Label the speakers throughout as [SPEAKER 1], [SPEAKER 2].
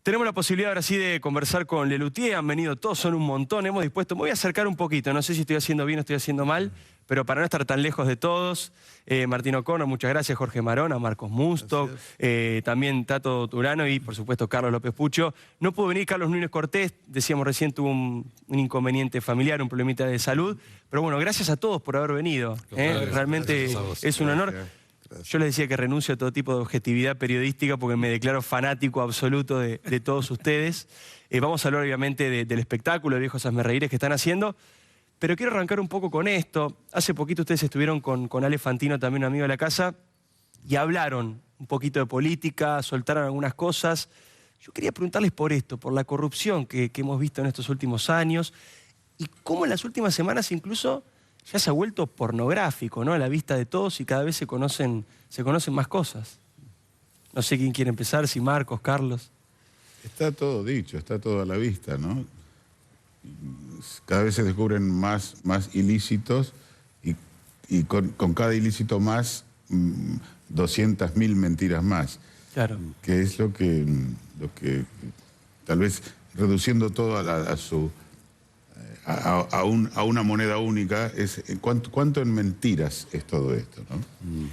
[SPEAKER 1] Tenemos la posibilidad ahora sí de conversar con Lelutier, han venido todos, son un montón, hemos dispuesto, me voy a acercar un poquito, no sé si estoy haciendo bien o estoy haciendo mal, pero para no estar tan lejos de todos, Martín O'Connor, muchas gracias, Jorge Marona, Marcos Musto, también Tato Turano y por supuesto Carlos López Pucho. No pudo venir Carlos Núñez Cortés, decíamos recién tuvo un inconveniente familiar, un problemita de salud, pero bueno, gracias a todos por haber venido, realmente es un honor. Yo les decía que renuncio a todo tipo de objetividad periodística porque me declaro fanático absoluto de todos ustedes. Vamos a hablar obviamente del espectáculo de Viejos Hazmerreíres que están haciendo, pero quiero arrancar un poco con esto. Hace poquito ustedes estuvieron con Ale Fantino, también un amigo de la casa, y hablaron un poquito de política, soltaron algunas cosas. Yo quería preguntarles por esto, por la corrupción que hemos visto en estos últimos años y cómo en las últimas semanas incluso ya se ha vuelto pornográfico, ¿no? A la vista de todos y cada vez se conocen más cosas. No sé quién quiere empezar, si Marcos, Carlos.
[SPEAKER 2] Está todo dicho, está todo a la vista, ¿no? Cada vez se descubren más ilícitos y con cada ilícito más 200.000 mentiras más.
[SPEAKER 1] Claro.
[SPEAKER 2] Que es lo que tal vez reduciendo todo a una moneda única, es ¿cuánto en mentiras es todo esto, ¿no?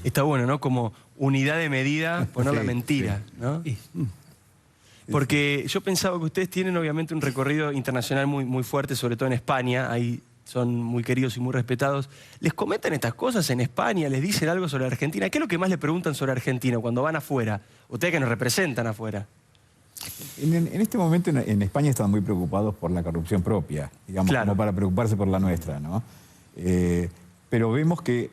[SPEAKER 1] Está bueno, ¿no? Como unidad de medida, poner la mentira, ¿no? Porque yo pensaba que ustedes tienen obviamente un recorrido internacional muy fuerte, sobre todo en España, ahí son muy queridos y muy respetados. ¿Les comentan estas cosas en España? ¿Les dicen algo sobre Argentina? ¿Qué es lo que más le preguntan sobre Argentina cuando van afuera? Ustedes que nos representan afuera.
[SPEAKER 3] En este momento en España están muy preocupados por la corrupción propia, digamos,
[SPEAKER 1] claro,
[SPEAKER 3] como para preocuparse por la nuestra, ¿no? Pero vemos que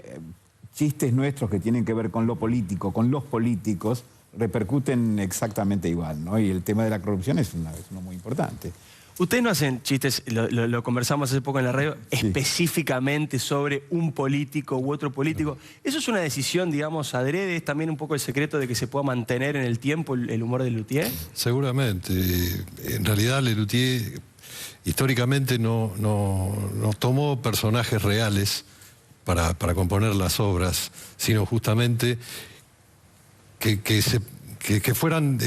[SPEAKER 3] chistes nuestros que tienen que ver con lo político, con los políticos, repercuten exactamente igual, ¿no? Y el tema de la corrupción es uno muy importante.
[SPEAKER 1] Ustedes no hacen chistes, lo conversamos hace poco en la radio,
[SPEAKER 3] sí,
[SPEAKER 1] específicamente sobre un político u otro político. No. ¿Eso es una decisión, digamos, adrede? ¿Es también un poco el secreto de que se pueda mantener en el tiempo el humor de Lelutier?
[SPEAKER 4] Seguramente. En realidad Lelutier históricamente no tomó personajes reales para componer las obras, sino justamente que fueran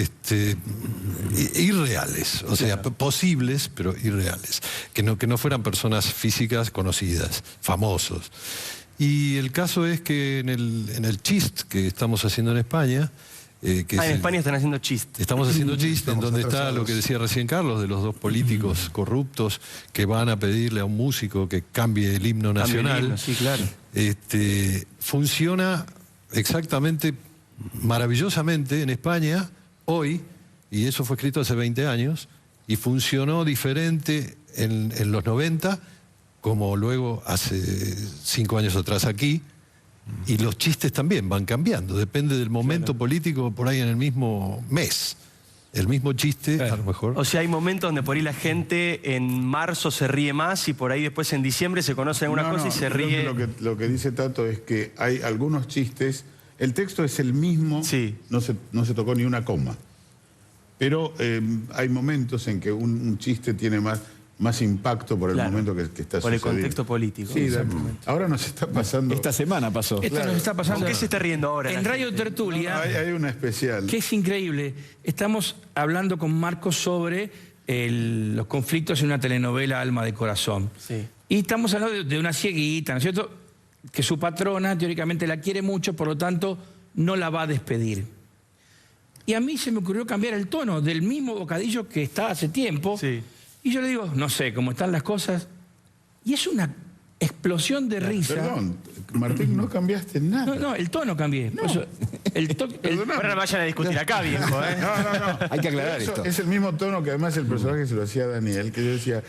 [SPEAKER 4] irreales, o sea, posibles, pero irreales. Que no fueran personas físicas conocidas, famosos. Y el caso es que en el chist que estamos haciendo en España...
[SPEAKER 1] en España están haciendo chist.
[SPEAKER 4] Estamos haciendo chist, en donde está lo que decía recién Carlos, de los dos políticos corruptos que van a pedirle a un músico que cambie el himno nacional.
[SPEAKER 1] El himno, sí, claro.
[SPEAKER 4] Funciona exactamente... maravillosamente en España hoy, y eso fue escrito hace 20 años, y funcionó diferente en los 90, como luego hace 5 años atrás aquí, y los chistes también van cambiando, depende del momento político, por ahí en el mismo mes. El mismo chiste, a lo mejor.
[SPEAKER 1] O sea, hay momentos donde por ahí la gente en marzo se ríe más y por ahí después en diciembre se conoce alguna cosa y se ríe.
[SPEAKER 2] Lo que dice Tato es que hay algunos chistes. El texto es el mismo, sí, no se tocó ni una coma. Pero hay momentos en que un chiste tiene más impacto por el momento que está sucediendo.
[SPEAKER 1] Por el contexto político.
[SPEAKER 2] Sí, ahora nos está pasando...
[SPEAKER 3] Esta semana pasó.
[SPEAKER 5] Esto nos está pasando.
[SPEAKER 1] ¿Por qué se está riendo ahora?
[SPEAKER 5] En Radio Tertulia.
[SPEAKER 2] Hay una especial.
[SPEAKER 5] Que es increíble. Estamos hablando con Marcos sobre los conflictos en una telenovela Alma de Corazón.
[SPEAKER 1] Sí.
[SPEAKER 5] Y estamos hablando de una cieguita, ¿no es cierto?, que su patrona teóricamente la quiere mucho, por lo tanto no la va a despedir. Y a mí se me ocurrió cambiar el tono del mismo bocadillo que estaba hace tiempo.
[SPEAKER 1] Sí.
[SPEAKER 5] Y yo le digo, no sé, cómo están las cosas. Y es una explosión de risa.
[SPEAKER 2] Perdón, Martín, no cambiaste nada.
[SPEAKER 5] No, el tono cambié.
[SPEAKER 2] No.
[SPEAKER 5] Eso,
[SPEAKER 1] Ahora no vayan a discutir acá, viejo, ¿eh?
[SPEAKER 2] No.
[SPEAKER 3] Hay que aclarar esto.
[SPEAKER 2] Es el mismo tono que además el personaje se lo hacía a Daniel, que yo decía,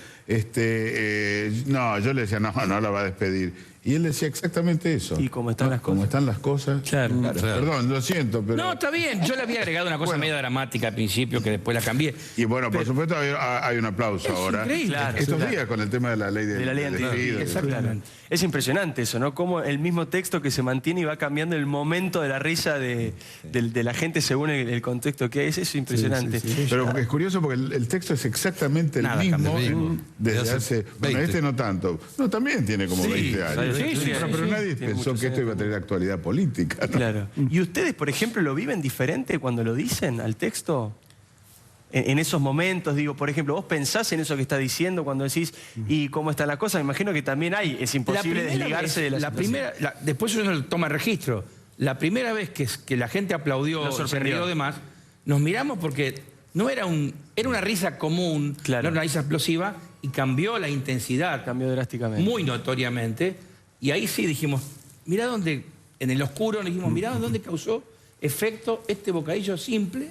[SPEAKER 2] no, yo le decía, no la va a despedir. Y él decía exactamente eso.
[SPEAKER 1] ¿Y cómo están las cosas?
[SPEAKER 2] Como están las cosas.
[SPEAKER 5] Claro.
[SPEAKER 2] Perdón, lo siento, pero...
[SPEAKER 5] No, está bien. Yo le había agregado una cosa medio dramática al principio, que después la cambié.
[SPEAKER 2] Y bueno, por supuesto hay un aplauso ahora.
[SPEAKER 5] Increíble.
[SPEAKER 1] Claro,
[SPEAKER 2] Estos días con el tema de la ley de
[SPEAKER 1] la ley
[SPEAKER 2] despido.
[SPEAKER 5] Exactamente.
[SPEAKER 1] Es impresionante eso, ¿no? Como el mismo texto que se mantiene y va cambiando el momento de la risa de la gente según el contexto que es. Eso es impresionante.
[SPEAKER 2] Sí. Pero es curioso porque el texto es exactamente el mismo desde hace... Bueno,
[SPEAKER 4] 20.
[SPEAKER 2] no tanto. No, también tiene como 20 años. Pero nadie pensó que esto iba a tener actualidad política, ¿no?
[SPEAKER 1] Claro. ¿Y ustedes, por ejemplo, lo viven diferente cuando lo dicen al texto? en esos momentos? Digo, por ejemplo, ¿vos pensás en eso que está diciendo cuando decís ¿y cómo está la cosa? Me imagino que también es imposible desligarse de la situación.
[SPEAKER 5] Después uno toma registro. La primera vez que la gente aplaudió, se rió demás, nos miramos porque no era una risa común, no era una risa explosiva, y cambió la intensidad.
[SPEAKER 1] Cambió drásticamente.
[SPEAKER 5] Muy notoriamente. Y ahí sí dijimos, mirá dónde, en el oscuro, dijimos, mirá dónde causó efecto este bocadillo simple,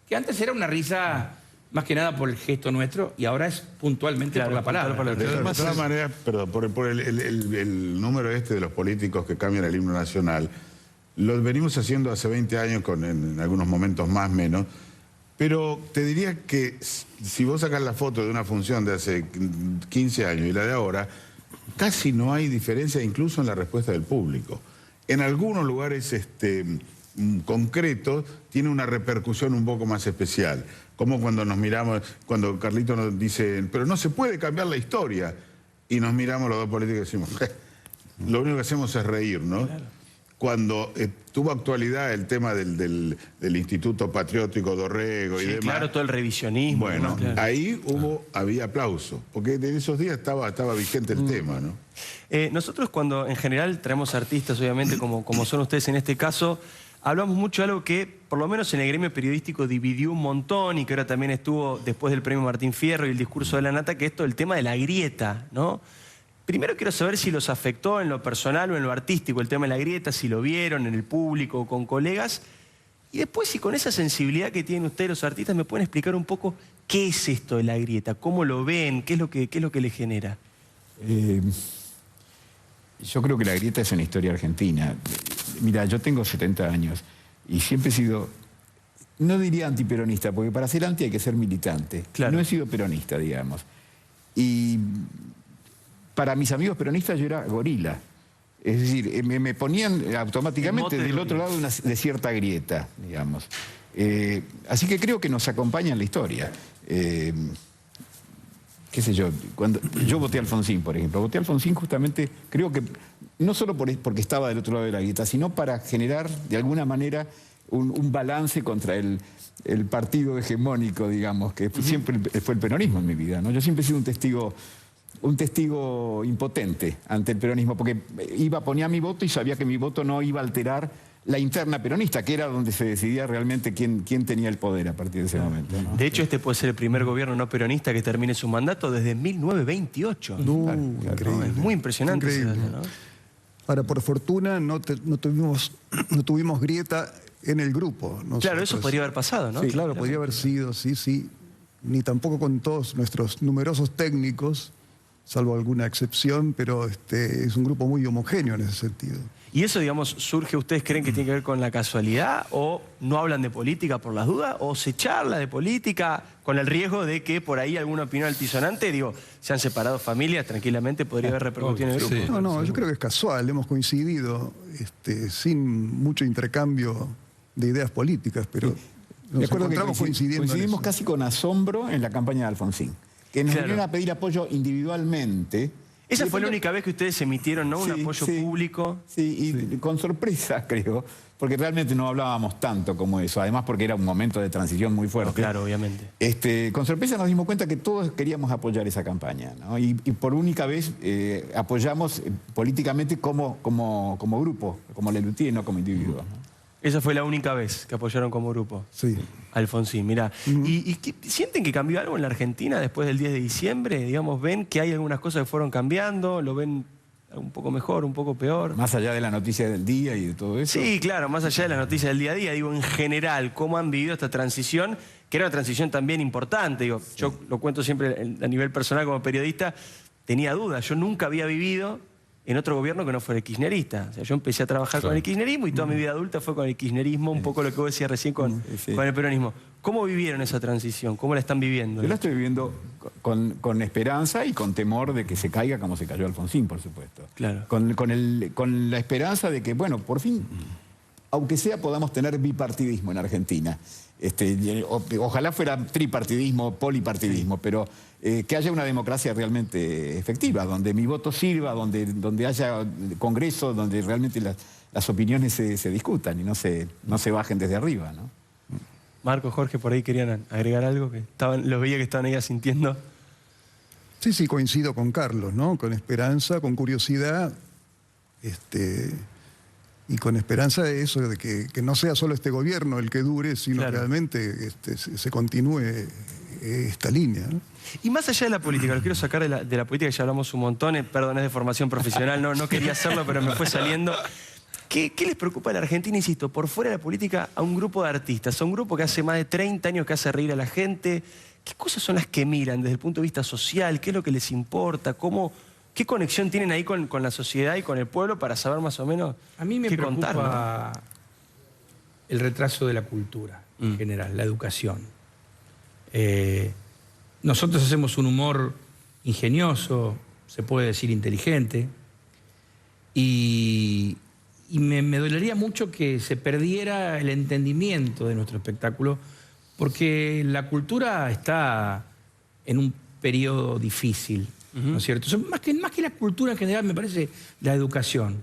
[SPEAKER 5] que antes era una risa más que nada por el gesto nuestro, y ahora es puntualmente por la palabra.
[SPEAKER 2] De todas maneras, perdón, por el número de los políticos que cambian el himno nacional, lo venimos haciendo hace 20 años, en algunos momentos más menos, pero te diría que si vos sacás la foto de una función de hace 15 años y la de ahora, casi no hay diferencia incluso en la respuesta del público. En algunos lugares concretos tiene una repercusión un poco más especial, como cuando nos miramos, cuando Carlito nos dice, pero no se puede cambiar la historia, y nos miramos los dos políticos y decimos, lo único que hacemos es reír, ¿no? Claro. Cuando tuvo actualidad el tema del Instituto Patriótico Dorrego y demás.
[SPEAKER 1] Claro, todo el revisionismo.
[SPEAKER 2] Bueno,
[SPEAKER 1] ¿no? Claro.
[SPEAKER 2] Ahí había aplauso, porque en esos días estaba vigente el tema, ¿no?
[SPEAKER 1] Nosotros cuando en general traemos artistas, obviamente, como son ustedes en este caso, hablamos mucho de algo que, por lo menos en el gremio periodístico, dividió un montón y que ahora también estuvo después del premio Martín Fierro y el discurso de la Nata, que es todo el tema de la grieta, ¿no? Primero quiero saber si los afectó en lo personal o en lo artístico el tema de la grieta, si lo vieron en el público o con colegas. Y después, si con esa sensibilidad que tienen ustedes los artistas, me pueden explicar un poco qué es esto de la grieta, cómo lo ven, qué es lo que les genera.
[SPEAKER 3] Yo creo que la grieta es una historia argentina. Mira, yo tengo 70 años y siempre he sido, no diría antiperonista, porque para ser anti hay que ser militante. Claro. No he sido peronista, digamos. Y para mis amigos peronistas yo era gorila. Es decir, me ponían automáticamente del otro lado de cierta grieta, digamos. Así que creo que nos acompaña en la historia. Qué sé yo, cuando yo voté a Alfonsín, por ejemplo. Voté a Alfonsín justamente, creo que, no solo porque estaba del otro lado de la grieta, sino para generar, de alguna manera, un balance contra el partido hegemónico, digamos, que siempre fue el peronismo en mi vida, ¿no? Yo siempre he sido un testigo impotente ante el peronismo, porque ponía mi voto y sabía que mi voto no iba a alterar la interna peronista, que era donde se decidía realmente quién tenía el poder a partir de ese momento, ¿no?
[SPEAKER 1] De hecho, este puede ser el primer gobierno no peronista que termine su mandato desde 1928.
[SPEAKER 6] Claro,
[SPEAKER 1] increíble. Es muy impresionante.
[SPEAKER 6] Increíble.
[SPEAKER 1] Ese dato, ¿no?
[SPEAKER 6] Ahora, por fortuna, no tuvimos grieta en el grupo. Nosotros.
[SPEAKER 1] Claro, eso podría haber pasado, ¿no?
[SPEAKER 6] Sí, claro, podría haber sido, sí. Ni tampoco con todos nuestros numerosos técnicos, salvo alguna excepción, pero es un grupo muy homogéneo en ese sentido.
[SPEAKER 1] ¿Y eso, digamos, surge, ustedes creen que tiene que ver con la casualidad? ¿O no hablan de política por las dudas? ¿O se charla de política con el riesgo de que por ahí alguna opinión altisonante, digo, se han separado familias, tranquilamente podría haber repercutido en el grupo?
[SPEAKER 6] Sí, no, yo creo que es casual, hemos coincidido sin mucho intercambio de ideas políticas, pero nos encontramos coincidiendo.
[SPEAKER 3] Coincidimos casi con asombro en la campaña de Alfonsín, que nos vinieron a pedir apoyo individualmente.
[SPEAKER 1] Esa fue la única vez que ustedes emitieron, ¿no? Un apoyo público.
[SPEAKER 3] Sí, y con sorpresa, creo, porque realmente no hablábamos tanto como eso, además porque era un momento de transición muy fuerte.
[SPEAKER 1] No, claro, obviamente.
[SPEAKER 3] Con sorpresa nos dimos cuenta que todos queríamos apoyar esa campaña, ¿no? Y por única vez apoyamos políticamente como grupo, como Lelutier, no como individuo, ¿no?
[SPEAKER 1] Esa fue la única vez que apoyaron como grupo.
[SPEAKER 6] Sí.
[SPEAKER 1] Alfonsín, mirá. ¿Y sienten que cambió algo en la Argentina después del 10 de diciembre? Digamos, ¿ven que hay algunas cosas que fueron cambiando? ¿Lo ven un poco mejor, un poco peor?
[SPEAKER 3] Más allá de la noticia del día y de todo eso.
[SPEAKER 1] Sí, claro, más allá de la noticia del día a día. Digo, en general, ¿cómo han vivido esta transición? Que era una transición también importante. Digo, yo lo cuento siempre a nivel personal como periodista. Tenía dudas. Yo nunca había vivido en otro gobierno que no fuera el kirchnerista. O sea, yo empecé a trabajar con el kirchnerismo y toda mi vida adulta fue con el kirchnerismo, un poco lo que vos decías recién con el peronismo. ¿Cómo vivieron esa transición? ¿Cómo la están viviendo?
[SPEAKER 3] Yo la estoy viviendo con esperanza y con temor de que se caiga como se cayó Alfonsín, por supuesto. Claro. Con la esperanza de que, bueno, por fin, aunque sea, podamos tener bipartidismo en Argentina. Ojalá fuera tripartidismo, polipartidismo, pero que haya una democracia realmente efectiva, donde mi voto sirva, donde haya congreso, donde realmente las opiniones se discutan y no se bajen desde arriba, ¿no?
[SPEAKER 1] Marco, Jorge, por ahí querían agregar algo, que los veía que estaban ahí asintiendo.
[SPEAKER 6] Sí, sí, coincido con Carlos, ¿no? Con esperanza, con curiosidad, y con esperanza de eso, de que no sea solo este gobierno el que dure, sino realmente se continúe esta línea, ¿no?
[SPEAKER 1] Y más allá de la política, lo quiero sacar de la política, que ya hablamos un montón, perdón, es de formación profesional, no quería hacerlo, pero me fue saliendo. ¿Qué les preocupa a la Argentina, insisto, por fuera de la política, a un grupo de artistas, a un grupo que hace más de 30 años que hace reír a la gente? ¿Qué cosas son las que miran desde el punto de vista social? ¿Qué es lo que les importa? ¿Qué conexión tienen ahí con la sociedad y con el pueblo para saber más o menos
[SPEAKER 5] a mí me
[SPEAKER 1] qué
[SPEAKER 5] preocupa
[SPEAKER 1] contar, ¿no?
[SPEAKER 5] El retraso de la cultura en general, la educación. Nosotros hacemos un humor ingenioso, se puede decir inteligente, y me dolería mucho que se perdiera el entendimiento de nuestro espectáculo, porque la cultura está en un periodo difícil, ¿no es cierto? Más que la cultura en general, me parece la educación,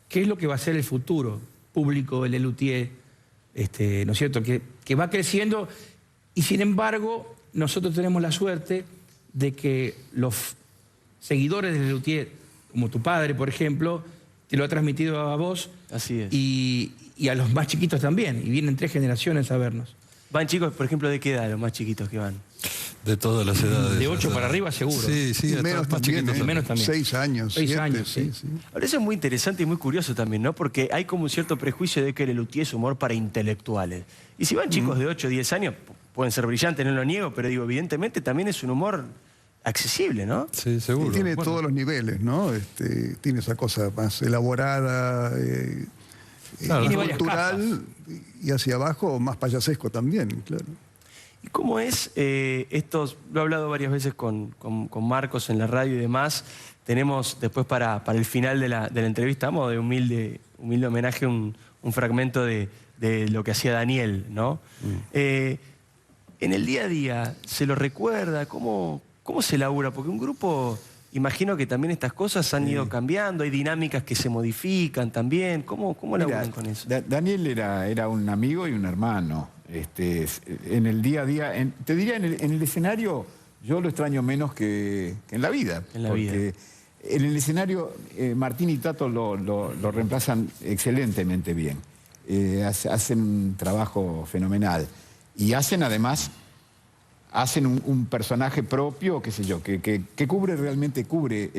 [SPEAKER 5] que es lo que va a ser el futuro público, el Lelutier, ¿no es cierto? Que va creciendo, y sin embargo nosotros tenemos la suerte de que los seguidores del Lelutier, como tu padre, por ejemplo, te lo ha transmitido a vos.
[SPEAKER 1] Así es.
[SPEAKER 5] Y a los más chiquitos también, y vienen 3 generaciones a vernos.
[SPEAKER 1] ¿Van chicos, por ejemplo, de qué edad los más chiquitos que van?
[SPEAKER 4] De todas las edades.
[SPEAKER 5] De 8 para arriba seguro.
[SPEAKER 4] Sí, sí, hasta
[SPEAKER 6] Menos
[SPEAKER 4] más
[SPEAKER 6] también,
[SPEAKER 4] chiquitos.
[SPEAKER 5] Menos también.
[SPEAKER 6] 6 años,
[SPEAKER 5] 6
[SPEAKER 6] 7,
[SPEAKER 5] años, sí.
[SPEAKER 1] Ahora, eso es muy interesante y muy curioso también, ¿no? Porque hay como un cierto prejuicio de que el Lelutier es humor para intelectuales. Y si van chicos de 8 o 10 años, pueden ser brillantes, no lo niego, pero digo, evidentemente también es un humor accesible, ¿no?
[SPEAKER 4] Sí, seguro.
[SPEAKER 6] Y tiene todos los niveles, ¿no? Tiene esa cosa más elaborada, cultural, y hacia abajo más payasesco también, claro.
[SPEAKER 1] ¿Y cómo es estos? Lo he hablado varias veces con Marcos en la radio y demás. Tenemos después para el final de la entrevista, vamos de humilde homenaje, un fragmento de lo que hacía Daniel, ¿no? En el día a día, ¿se lo recuerda? ¿Cómo se labura? Porque un grupo, imagino que también estas cosas han ido cambiando, hay dinámicas que se modifican también. ¿Cómo laburan con eso?
[SPEAKER 3] Daniel era un amigo y un hermano. En el día a día, te diría, en el escenario, yo lo extraño menos que en la vida.
[SPEAKER 1] En la vida.
[SPEAKER 3] En el escenario, Martín y Tato lo reemplazan excelentemente bien. Hacen un trabajo fenomenal. Y hacen además, un personaje propio, qué sé yo, que realmente cubre,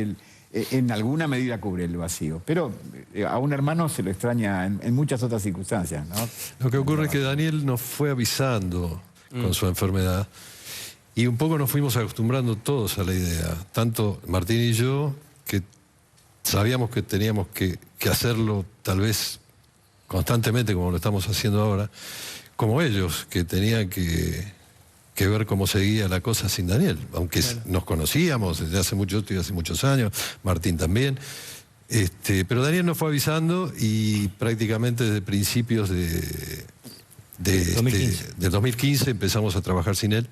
[SPEAKER 3] en alguna medida cubre el vacío. Pero a un hermano se lo extraña en muchas otras circunstancias, ¿no?
[SPEAKER 4] Lo que ocurre es que Daniel nos fue avisando con su enfermedad y un poco nos fuimos acostumbrando todos a la idea, tanto Martín y yo, que sabíamos que teníamos que hacerlo tal vez constantemente como lo estamos haciendo ahora, como ellos, que tenían que ver cómo seguía la cosa sin Daniel, aunque nos conocíamos desde hace muchos años, Martín también, pero Daniel nos fue avisando y prácticamente desde principios de 2015 empezamos a trabajar sin él,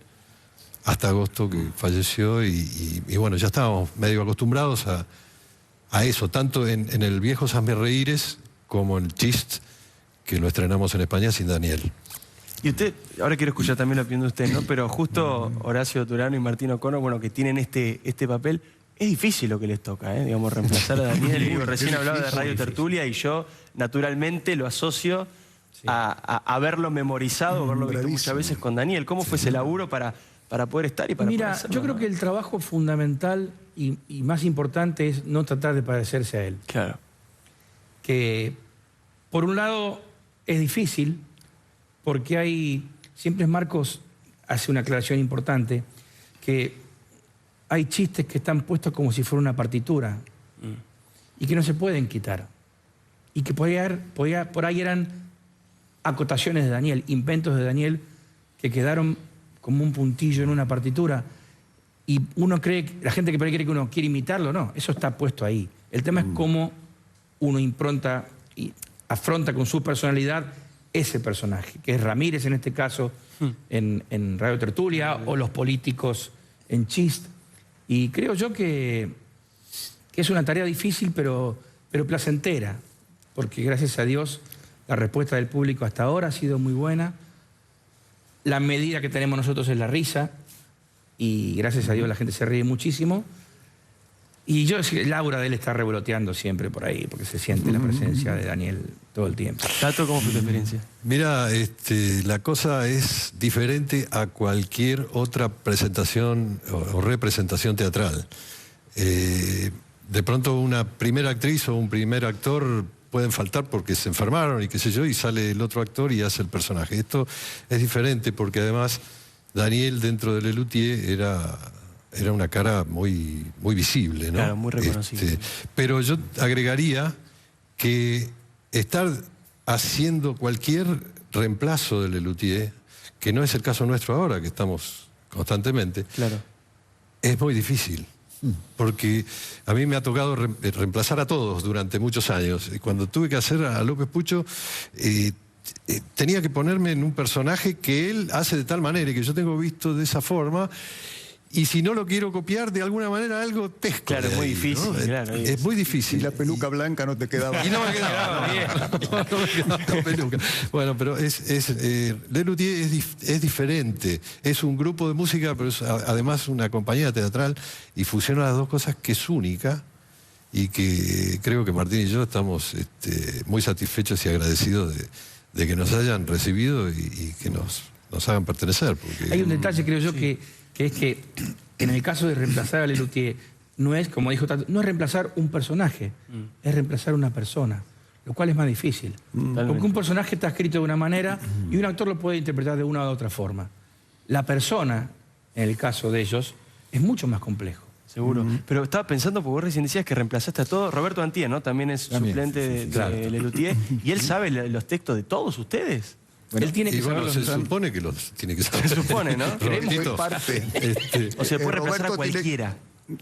[SPEAKER 4] hasta agosto que falleció y bueno, ya estábamos medio acostumbrados a eso, tanto en el viejo Hazme Reíres como en el Chist, que lo estrenamos en España sin Daniel.
[SPEAKER 1] Y usted, ahora quiero escuchar también la opinión de usted, ¿no? Pero justo Horacio Turano y Martín O'Connor, bueno, que tienen este papel, es difícil lo que les toca, ¿eh? Digamos, reemplazar a Daniel. Digo, recién hablaba de Radio Tertulia y yo naturalmente lo asocio a haberlo memorizado, verlo visto muchas veces con Daniel. ¿Cómo fue ese laburo para poder estar y para poder hacerlo?
[SPEAKER 5] Yo creo que el trabajo fundamental y más importante es no tratar de parecerse a él.
[SPEAKER 1] Claro.
[SPEAKER 5] Que, por un lado, es difícil, porque siempre Marcos hace una aclaración importante, que hay chistes que están puestos como si fuera una partitura y que no se pueden quitar. Y que por ahí eran acotaciones de Daniel, inventos de Daniel que quedaron como un puntillo en una partitura. Y la gente que por ahí cree que uno quiere imitarlo, no, eso está puesto ahí. El tema es cómo uno impronta y afronta con su personalidad ese personaje, que es Ramírez en este caso, en Radio Tertulia, o los políticos en Chist. Y creo yo que es una tarea difícil, pero placentera, porque gracias a Dios la respuesta del público hasta ahora ha sido muy buena. la medida que tenemos nosotros es la risa, y gracias a Dios la gente se ríe muchísimo. Y Laura de él está revoloteando siempre por ahí, porque se siente la presencia de Daniel todo el tiempo.
[SPEAKER 1] Tato, ¿cómo fue tu experiencia?
[SPEAKER 4] Mira, la cosa es diferente a cualquier otra presentación o representación teatral. De pronto una primera actriz o un primer actor pueden faltar porque se enfermaron y qué sé yo, y sale el otro actor y hace el personaje. Esto es diferente porque además Daniel dentro de Lelutier era una cara muy, muy visible, ¿no?
[SPEAKER 1] Claro, muy reconocible.
[SPEAKER 4] Pero yo agregaría que estar haciendo cualquier reemplazo de Lelutier, que no es el caso nuestro ahora, que estamos constantemente,
[SPEAKER 1] claro,
[SPEAKER 4] es muy difícil. Porque a mí me ha tocado reemplazar a todos durante muchos años. Y cuando tuve que hacer a López Pucho, tenía que ponerme en un personaje que él hace de tal manera y que yo tengo visto de esa forma. Y si no lo quiero copiar, de alguna manera algo pesco.
[SPEAKER 1] Claro, es muy difícil.
[SPEAKER 4] ¿no?
[SPEAKER 1] Claro,
[SPEAKER 4] es muy difícil.
[SPEAKER 6] Y la peluca blanca no te quedaba.
[SPEAKER 4] Y no me quedaba bien. No me quedaba la peluca. Bueno, pero Lelutier es diferente. Es un grupo de música, pero es además una compañía teatral y fusiona las dos cosas, que es única y que creo que Martín y yo estamos muy satisfechos y agradecidos de que nos hayan recibido y que nos hagan pertenecer. Porque
[SPEAKER 5] hay un detalle, creo yo, que es que en el caso de reemplazar a Lelutier, no es, como dijo Tato, no es reemplazar un personaje, es reemplazar una persona, lo cual es más difícil. Porque un personaje está escrito de una manera y un actor lo puede interpretar de una u otra forma. La persona, en el caso de ellos, es mucho más complejo.
[SPEAKER 1] Seguro. Pero estaba pensando, porque vos recién decías que reemplazaste a todo. Roberto Antía, ¿no? También es suplente de Lelutier. Y él sabe los textos de todos ustedes.
[SPEAKER 5] Bueno, él tiene que saberlo.
[SPEAKER 4] Se supone que los tiene que saber.
[SPEAKER 1] Se supone, ¿no?
[SPEAKER 6] Creemos parte.
[SPEAKER 1] O se puede reemplazar a cualquiera.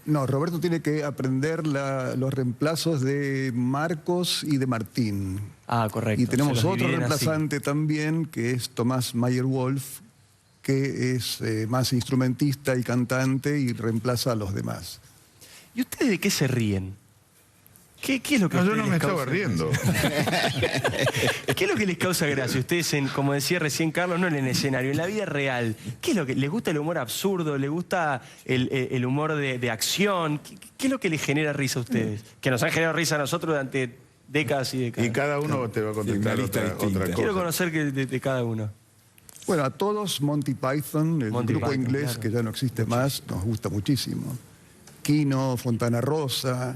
[SPEAKER 6] No, Roberto tiene que aprender los reemplazos de Marcos y de Martín.
[SPEAKER 1] Ah, correcto.
[SPEAKER 6] Y tenemos otro reemplazante también, que es Tomás Mayer-Wolf, que es más instrumentista y cantante y reemplaza a los demás.
[SPEAKER 1] ¿Y ustedes de qué se ríen? ¿Qué es lo que
[SPEAKER 2] yo no me estaba riendo.
[SPEAKER 1] ¿Qué es lo que les causa gracia? Ustedes, como decía recién Carlos, no en el escenario, en la vida real. ¿Qué es lo que les gusta? ¿El humor absurdo? ¿Les gusta el humor de acción? ¿Qué es lo que les genera risa a ustedes? Que nos han generado risa a nosotros durante décadas y décadas.
[SPEAKER 2] Y cada uno te va a contestar otra cosa.
[SPEAKER 1] Quiero conocer de cada uno.
[SPEAKER 6] Bueno, a todos Monty Python, el grupo
[SPEAKER 1] Python,
[SPEAKER 6] inglés, claro, que ya no existe más, nos gusta muchísimo. Kino, Fontana Rosa.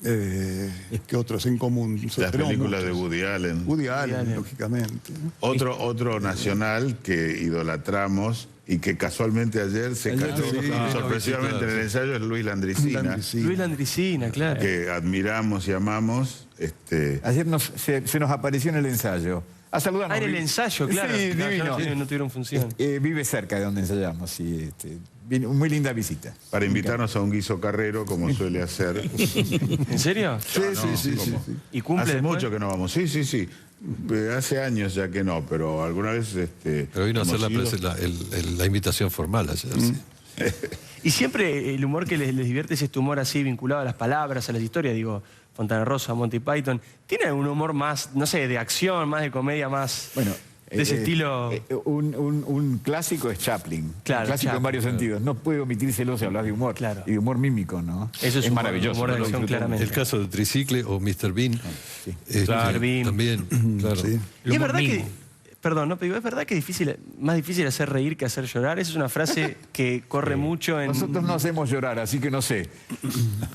[SPEAKER 6] ¿Qué otros en común?
[SPEAKER 2] Las películas de Woody Allen.
[SPEAKER 6] Woody Allen, lógicamente, ¿no?
[SPEAKER 2] Otro nacional que idolatramos y que casualmente ayer se cayó sorpresivamente en el ensayo es Luis Landricina.
[SPEAKER 1] Luis Landricina, claro.
[SPEAKER 2] Que admiramos y amamos.
[SPEAKER 3] Ayer se nos apareció en el ensayo. A saludarnos.
[SPEAKER 1] En el ensayo, claro.
[SPEAKER 3] Sí, divino.
[SPEAKER 1] No tuvieron función.
[SPEAKER 3] Vive cerca de donde ensayamos, sí. Muy linda visita.
[SPEAKER 2] Para invitarnos a un guiso carrero, como suele hacer.
[SPEAKER 1] ¿En serio?
[SPEAKER 6] Sí.
[SPEAKER 1] ¿Y cumple
[SPEAKER 2] Hace
[SPEAKER 1] después?
[SPEAKER 2] mucho que no vamos. Sí. Hace años ya que no, pero alguna vez...
[SPEAKER 4] pero vino a hacer la invitación formal ayer, sí.
[SPEAKER 1] Y siempre el humor que les divierte es este humor así vinculado a las palabras, a las historias, digo, Fontana Rosa, Monty Python. ¿Tiene algún humor más, no sé, de acción, más de comedia, más de ese estilo?
[SPEAKER 3] Un clásico es Chaplin.
[SPEAKER 1] Claro,
[SPEAKER 3] un clásico en varios sentidos. No puede omitírselo si hablas de humor.
[SPEAKER 1] Claro.
[SPEAKER 3] Y de humor mímico, ¿no?
[SPEAKER 1] Eso es
[SPEAKER 3] maravilloso.
[SPEAKER 1] Humor de acción, claramente.
[SPEAKER 4] El caso de Tricicle o Mr. Bean.
[SPEAKER 1] Mr. Bean.
[SPEAKER 4] También, claro.
[SPEAKER 6] Sí.
[SPEAKER 1] Y es verdad que... Perdón, no, pero es verdad que es más difícil hacer reír que hacer llorar. Esa es una frase que corre mucho en...
[SPEAKER 3] Nosotros no hacemos llorar, así que no sé.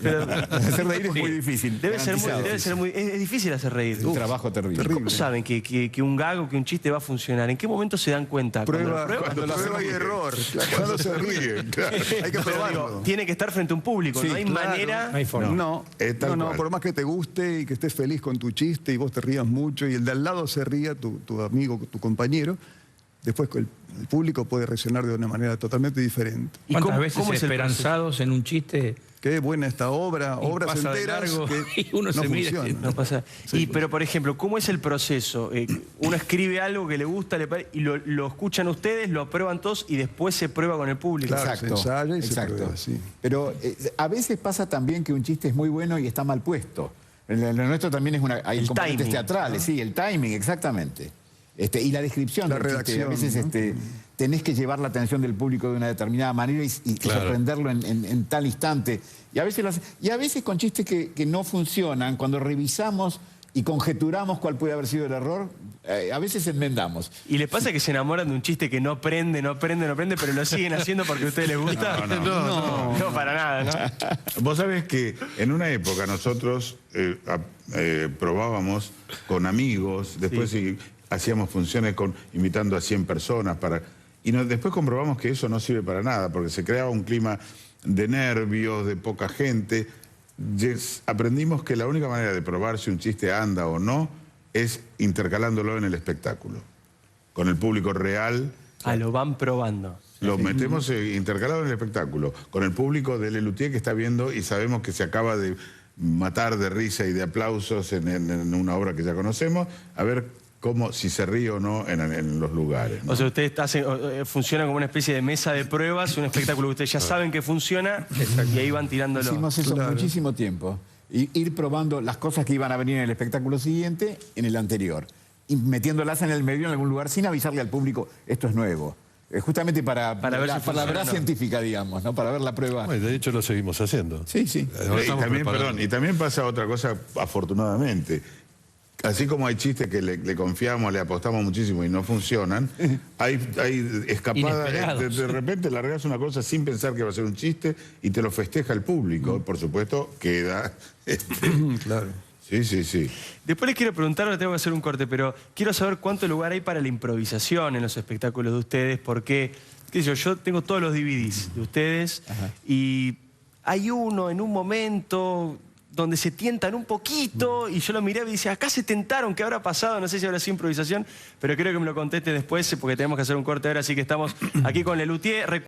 [SPEAKER 1] Pero,
[SPEAKER 3] hacer reír es muy difícil.
[SPEAKER 1] Debe ser muy... Es difícil hacer reír.
[SPEAKER 3] Es un trabajo terrible.
[SPEAKER 1] ¿Cómo saben que un gag o que un chiste va a funcionar? ¿En qué momento se dan cuenta?
[SPEAKER 6] Prueba y error. Cuando se ríen. Hay que probarlo.
[SPEAKER 1] Tiene que estar frente a un público.
[SPEAKER 6] Sí,
[SPEAKER 1] no hay
[SPEAKER 6] claro.
[SPEAKER 1] manera...
[SPEAKER 5] No hay forma.
[SPEAKER 6] No, por más que te guste y que estés feliz con tu chiste y vos te rías mucho y el de al lado se ría, tu amigo, tu compañero, después el público puede reaccionar de una manera totalmente diferente.
[SPEAKER 5] ¿Y cuántas veces esperanzados en un chiste?
[SPEAKER 6] Qué buena esta obra,
[SPEAKER 5] y
[SPEAKER 6] obras
[SPEAKER 5] pasa
[SPEAKER 6] enteras
[SPEAKER 5] de largo,
[SPEAKER 6] que
[SPEAKER 5] y uno
[SPEAKER 6] no
[SPEAKER 5] se mira
[SPEAKER 6] funcionan.
[SPEAKER 1] No pasa.
[SPEAKER 6] Sí,
[SPEAKER 1] Pero, por ejemplo, ¿cómo es el proceso? Uno escribe algo que le gusta y lo escuchan ustedes, lo aprueban todos y después se prueba con el público.
[SPEAKER 6] Claro, se ensaya y se prueba, sí.
[SPEAKER 3] Pero a veces pasa también que un chiste es muy bueno y está mal puesto. Lo nuestro también es hay componentes teatrales, sí, el timing, exactamente. Y la descripción
[SPEAKER 6] La
[SPEAKER 3] del chiste.
[SPEAKER 6] redacción,
[SPEAKER 3] A veces
[SPEAKER 6] ¿no?
[SPEAKER 3] tenés que llevar la atención del público de una determinada manera y
[SPEAKER 4] Claro.
[SPEAKER 3] sorprenderlo en tal instante. Y a veces con chistes que no funcionan, cuando revisamos y conjeturamos cuál puede haber sido el error, a veces enmendamos.
[SPEAKER 1] ¿Y les pasa que se enamoran de un chiste que no prende, pero lo siguen haciendo porque a ustedes les gusta? No, para nada, ¿no?
[SPEAKER 2] Vos sabés que en una época nosotros probábamos con amigos, después hacíamos funciones invitando a 100 personas y después comprobamos que eso no sirve para nada, porque se creaba un clima de nervios, de poca gente. Aprendimos que la única manera de probar si un chiste anda o no es intercalándolo en el espectáculo, con el público real.
[SPEAKER 1] Lo van probando.
[SPEAKER 2] Lo metemos intercalado en el espectáculo, con el público de Lelutier que está viendo y sabemos que se acaba de matar de risa y de aplausos en una obra que ya conocemos, a ver si se ríe o no en los lugares, ¿no?
[SPEAKER 1] O sea, ustedes funcionan como una especie de mesa de pruebas, un espectáculo que ustedes ya saben que funciona y ahí van tirándolo.
[SPEAKER 3] Hicimos eso muchísimo tiempo. Ir probando las cosas que iban a venir en el espectáculo siguiente en el anterior. Y metiéndolas en el medio en algún lugar sin avisarle al público, esto es nuevo. Justamente para ver la verdad científica, digamos, ¿no? Para ver la prueba.
[SPEAKER 4] Bueno, de hecho lo seguimos haciendo.
[SPEAKER 3] Sí, sí.
[SPEAKER 2] Y también pasa otra cosa, afortunadamente. Así como hay chistes que le confiamos, le apostamos muchísimo y no funcionan, hay escapadas. De repente largas una cosa sin pensar que va a ser un chiste y te lo festeja el público. Por supuesto, queda...
[SPEAKER 6] Claro.
[SPEAKER 2] Sí.
[SPEAKER 1] Después les quiero preguntar, ahora tengo que hacer un corte, pero quiero saber cuánto lugar hay para la improvisación en los espectáculos de ustedes, porque, qué sé yo tengo todos los DVDs de ustedes y hay uno en un momento donde se tientan un poquito y yo lo miré y dice, acá se tentaron, ¿qué habrá pasado? No sé si habrá sido improvisación, pero creo que me lo conteste después porque tenemos que hacer un corte ahora, así que estamos aquí con Lelutier.